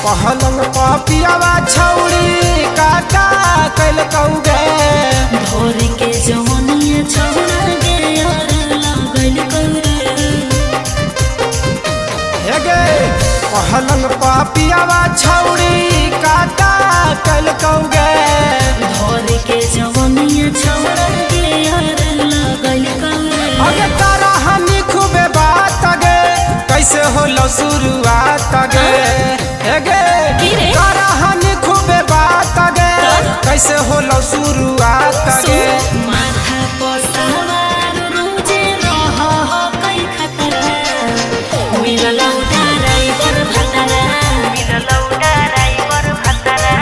पहलंग पियावा छौड़ी काका कैल कौगे भोर के जवनिया छौड़ा गे यार लागल कौरे हे गे पहलंग पियावा छौड़ी काका कैल कौगे भोर के जवनिया छौड़ा गे यार लागल कौरे अगे तारा हनी खूबे बात गे कैसे होलो शुरुआत गे हे गे तारा हनी खूबे बात गे कैसे होलो शुरुआत गे माथा पर सवार रोजे रह कई खतरा मिललौ ड्राइवर भतरा मिललौ ड्राइवर भतरा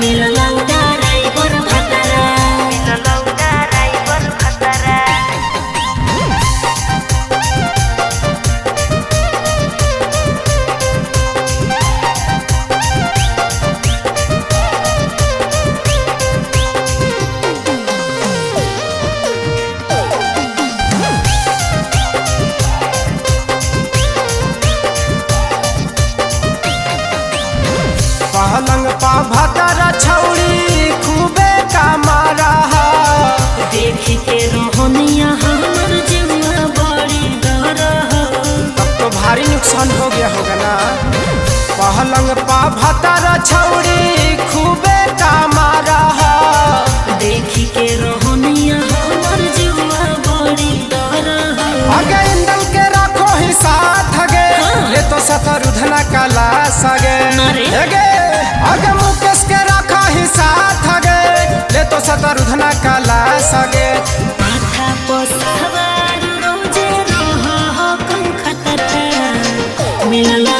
मिललौ ड्राइवर भतरा मिललौ ड्राइवर भतरा पहलंग भतरा छौड़ी खूबे कामारा देख के रोहनिया हमर जीवा बड़ी डर तब तो भारी नुकसान हो गया होगा ना। पहलंग भतरा छौड़ी खूबे कामारा देख के रोहनिया हमर जीवा बड़ी डर आगे इंदल के रखो ही साथ गे ले तो शत्रुघ्न काला सगे गे आगे मुकेश के रखा ही साथ गे ले तो शत्रुघ्न काला सगे माथा पर सवार रोजे रह कम खतरा मिललौ